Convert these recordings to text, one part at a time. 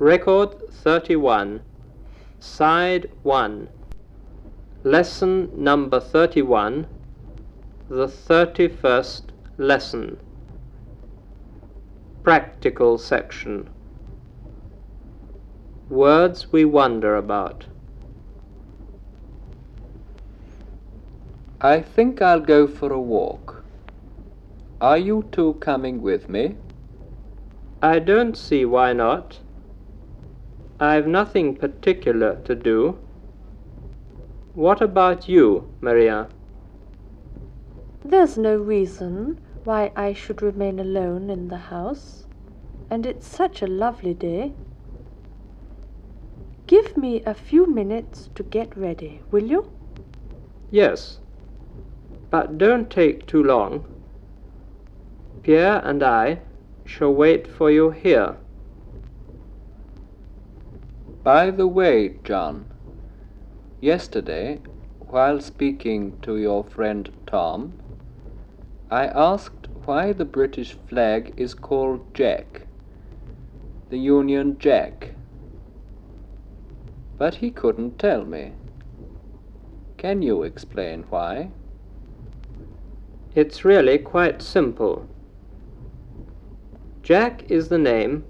Record 31, Side 1, Lesson number 31, the 31st lesson. Practical section. Words we wonder about. I think I'll go for a walk. Are you two coming with me? I don't see why not. I've nothing particular to do. What about you, Maria? There's no reason why I should remain alone in the house, and it's such a lovely day. Give me a few minutes to get ready, will you? Yes, but don't take too long. Pierre and I shall wait for you here. By the way, John, yesterday, while speaking to your friend Tom, I asked why the British flag is called Jack, the Union Jack. But he couldn't tell me. Can you explain why? It's really quite simple. Jack is the name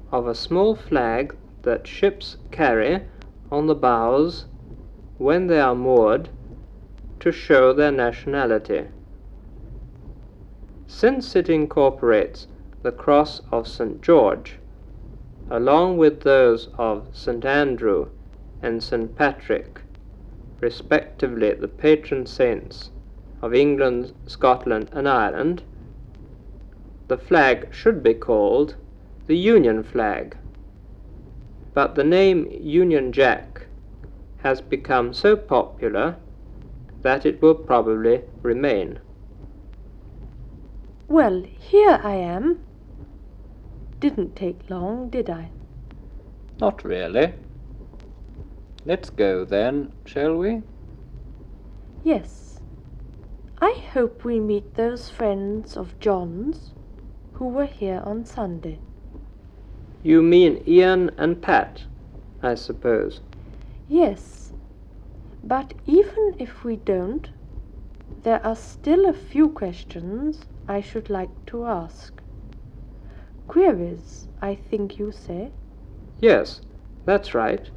of a small flag that ships carry on the bows when they are moored to show their nationality. Since it incorporates the cross of St. George, along with those of St. Andrew and St. Patrick, respectively the patron saints of England, Scotland and Ireland, the flag should be called the Union flag. But the name Union Jack has become so popular that it will probably remain. Well, here I am. Didn't take long, did I? Not really. Let's go then, shall we? Yes. I hope we meet those friends of John's who were here on Sunday. You mean Ian and Pat, I suppose? Yes, but even if we don't, there are still a few questions I should like to ask. Queries, I think you say? Yes, that's right.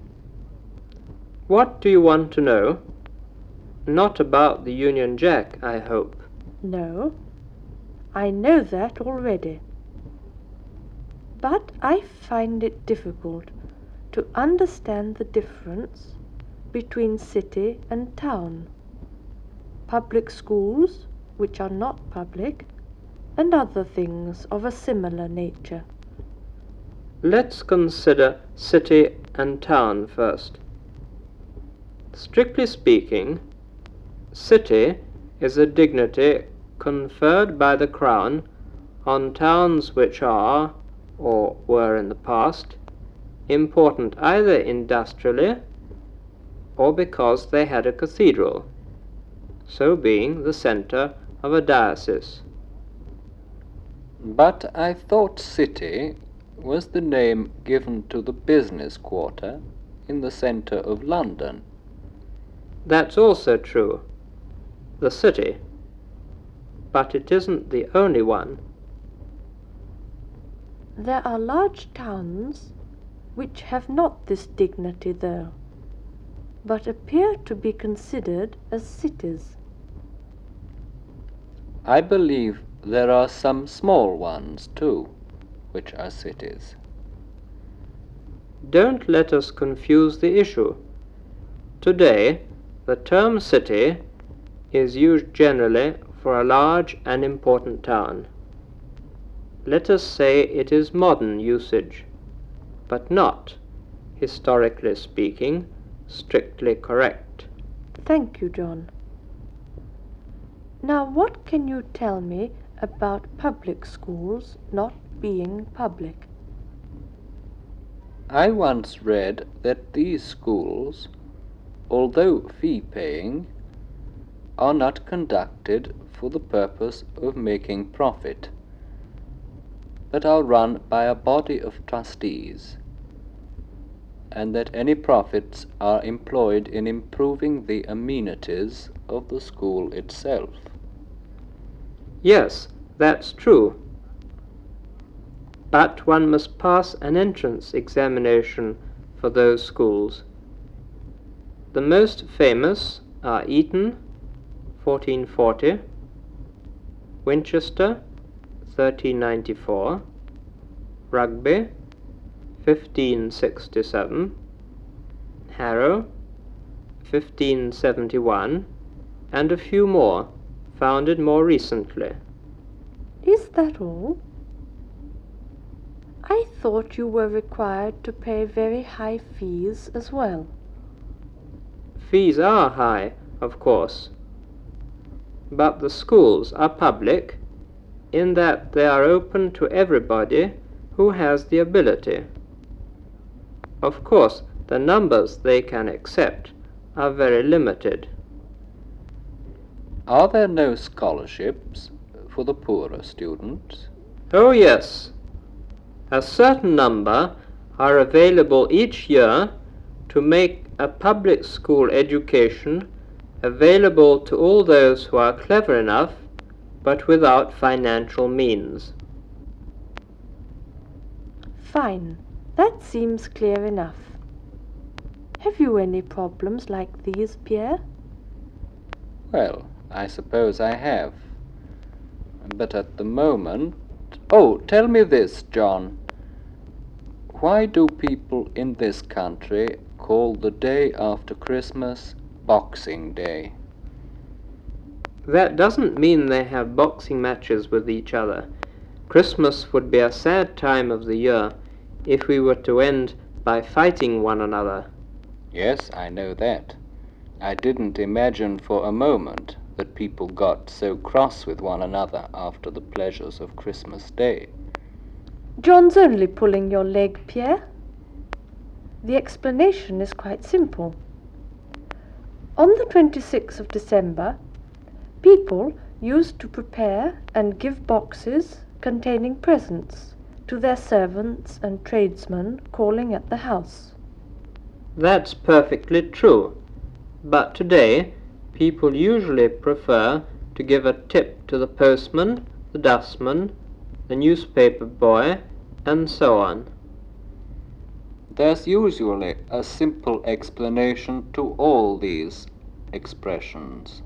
What do you want to know? Not about the Union Jack, I hope. No, I know that already. But I find it difficult to understand the difference between city and town, public schools, which are not public, and other things of a similar nature. Let's consider city and town first. Strictly speaking, city is a dignity conferred by the Crown on towns which are, or were in the past, important either industrially or because they had a cathedral, so being the centre of a diocese. But I thought city was the name given to the business quarter in the centre of London. That's also true, the city, but it isn't the only one. There are large towns which have not this dignity though, but appear to be considered as cities. I believe there are some small ones too, which are cities. Don't let us confuse the issue. Today, the term city is used generally for a large and important town. Let us say it is modern usage, but not, historically speaking, strictly correct. Thank you, John. Now, what can you tell me about public schools not being public? I once read that these schools, although fee-paying, are not conducted for the purpose of making profit, but are run by a body of trustees, and that any profits are employed in improving the amenities of the school itself. Yes, that's true. But one must pass an entrance examination for those schools. The most famous are Eton, 1440, Winchester, 1394, Rugby, 1567, Harrow, 1571, and a few more, founded more recently. Is that all? I thought you were required to pay very high fees as well. Fees are high, of course, but the schools are public in that they are open to everybody who has the ability. Of course, the numbers they can accept are very limited. Are there no scholarships for the poorer students? Oh yes, a certain number are available each year to make a public school education available to all those who are clever enough but without financial means. Fine. That seems clear enough. Have you any problems like these, Pierre? Well, I suppose I have. But at the moment... Oh, tell me this, John. Why do people in this country call the day after Christmas Boxing Day? That doesn't mean they have boxing matches with each other. Christmas would be a sad time of the year if we were to end by fighting one another. Yes, I know that. I didn't imagine for a moment that people got so cross with one another after the pleasures of Christmas Day. John's only pulling your leg, Pierre. The explanation is quite simple. On the 26th of December, people used to prepare and give boxes containing presents to their servants and tradesmen calling at the house. That's perfectly true. But today, people usually prefer to give a tip to the postman, the dustman, the newspaper boy, and so on. There's usually a simple explanation to all these expressions.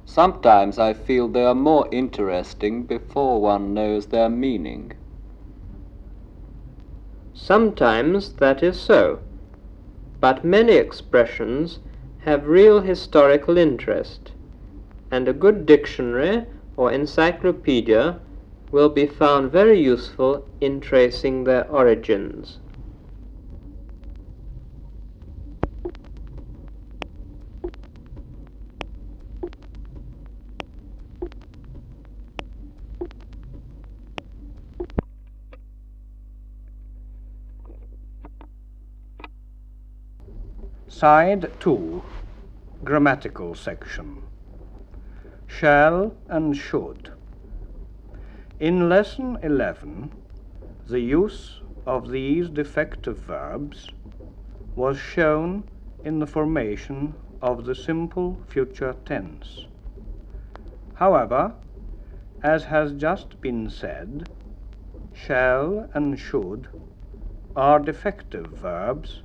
Sometimes I feel they are more interesting before one knows their meaning. Sometimes that is so, but many expressions have real historical interest, and a good dictionary or encyclopedia will be found very useful in tracing their origins. Side 2, Grammatical section. Shall and should. In Lesson 11, the use of these defective verbs was shown in the formation of the simple future tense. However, as has just been said, shall and should are defective verbs,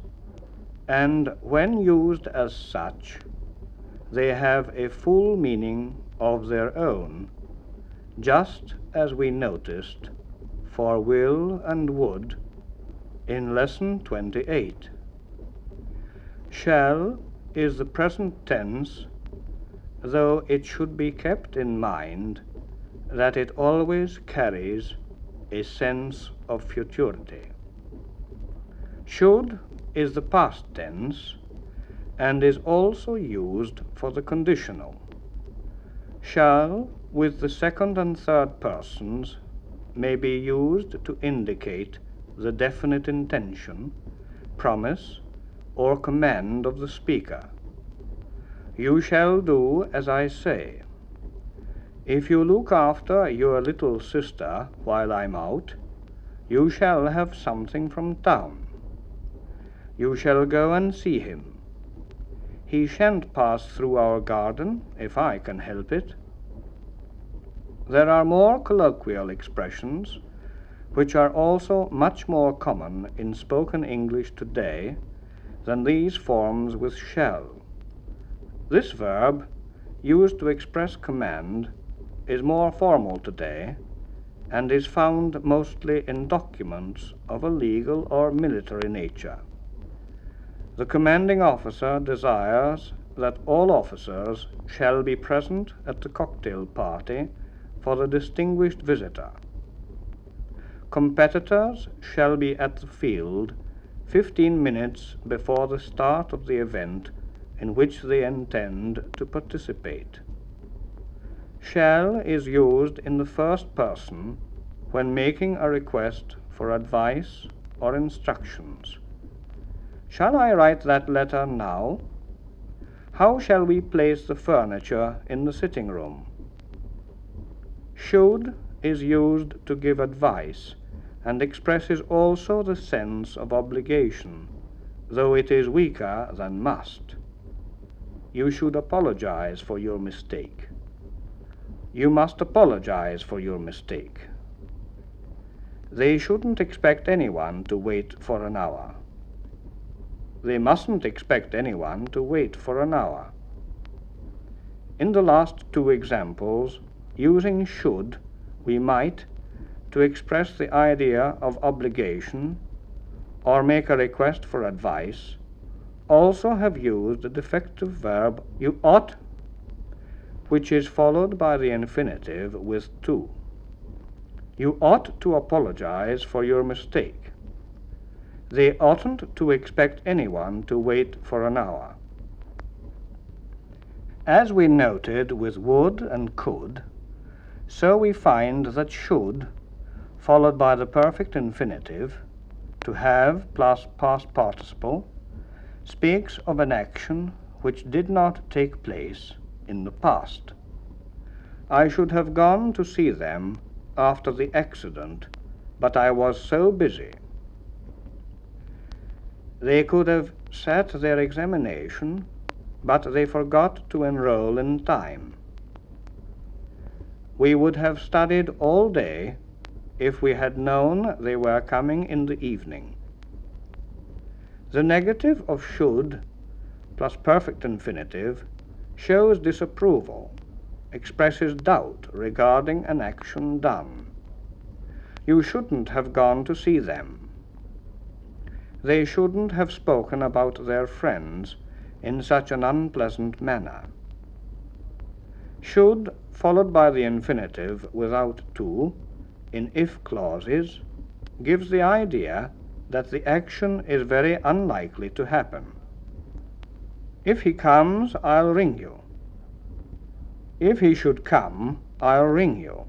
and when used as such, they have a full meaning of their own, just as we noticed for will and would in Lesson 28. Shall is the present tense, though it should be kept in mind that it always carries a sense of futurity. Should is the past tense and is also used for the conditional. Shall, with the second and third persons, may be used to indicate the definite intention, promise, or command of the speaker. You shall do as I say. If you look after your little sister while I'm out, you shall have something from town. You shall go and see him. He shan't pass through our garden, if I can help it. There are more colloquial expressions, which are also much more common in spoken English today than these forms with shall. This verb, used to express command, is more formal today, and is found mostly in documents of a legal or military nature. The commanding officer desires that all officers shall be present at the cocktail party for the distinguished visitor. Competitors shall be at the field 15 minutes before the start of the event in which they intend to participate. Shall is used in the first person when making a request for advice or instructions. Shall I write that letter now? How shall we place the furniture in the sitting room? Should is used to give advice and expresses also the sense of obligation, though it is weaker than must. You should apologize for your mistake. You must apologize for your mistake. They shouldn't expect anyone to wait for an hour. They mustn't expect anyone to wait for an hour. In the last two examples, using should, we might, to express the idea of obligation or make a request for advice, also have used the defective verb you ought, which is followed by the infinitive with to. You ought to apologize for your mistake. They oughtn't to expect anyone to wait for an hour. As we noted with would and could, so we find that should, followed by the perfect infinitive, to have plus past participle, speaks of an action which did not take place in the past. I should have gone to see them after the accident, but I was so busy. They could have sat their examination, but they forgot to enroll in time. We would have studied all day if we had known they were coming in the evening. The negative of should plus perfect infinitive shows disapproval, expresses doubt regarding an action done. You shouldn't have gone to see them. They shouldn't have spoken about their friends in such an unpleasant manner. Should, followed by the infinitive without to, in if clauses, gives the idea that the action is very unlikely to happen. If he comes, I'll ring you. If he should come, I'll ring you.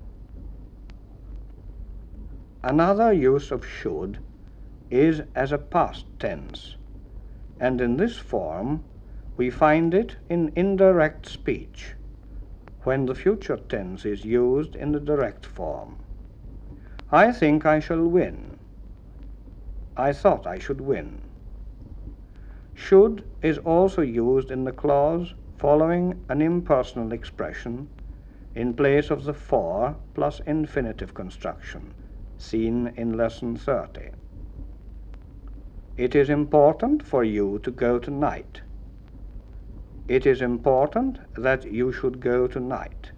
Another use of should is as a past tense, and in this form we find it in indirect speech, when the future tense is used in the direct form. I think I shall win. I thought I should win. Should is also used in the clause following an impersonal expression in place of the for plus infinitive construction, seen in Lesson 30. It is important for you to go tonight. It is important that you should go tonight.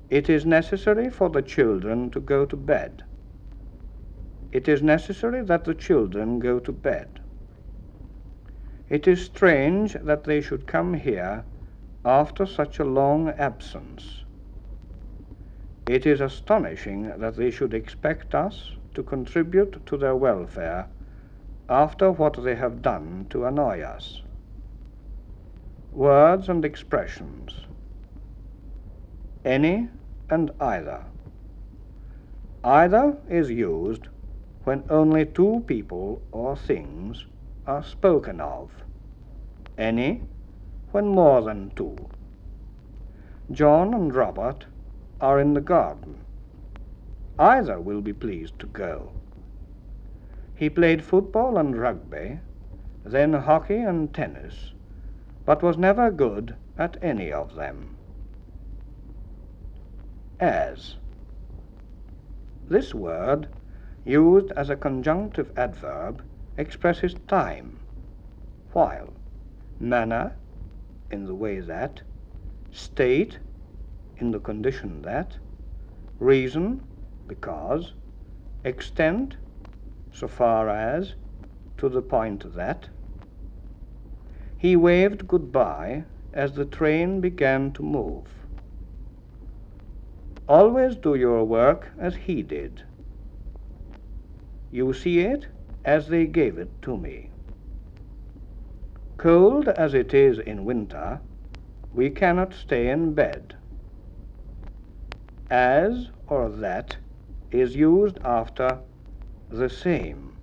It is necessary for the children to go to bed. It is necessary that the children go to bed. It is strange that they should come here after such a long absence. It is astonishing that they should expect us to contribute to their welfare after what they have done to annoy us. Words and expressions. Any and either. Either is used when only two people or things are spoken of. Any when more than two. John and Robert are in the garden. Either will be pleased to go. He played football and rugby, then hockey and tennis, but was never good at any of them. As. This word, used as a conjunctive adverb, expresses time, while manner, in the way that, state, in the condition that, reason, because, extent, so far as, to the point that. He waved goodbye as the train began to move. Always do your work as he did. You see it as they gave it to me. Cold as it is in winter, we cannot stay in bed. As or that is used after the same.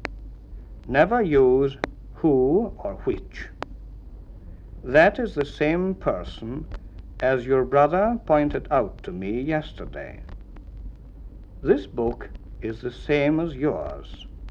Never use who or which. That is the same person as your brother pointed out to me yesterday. This book is the same as yours.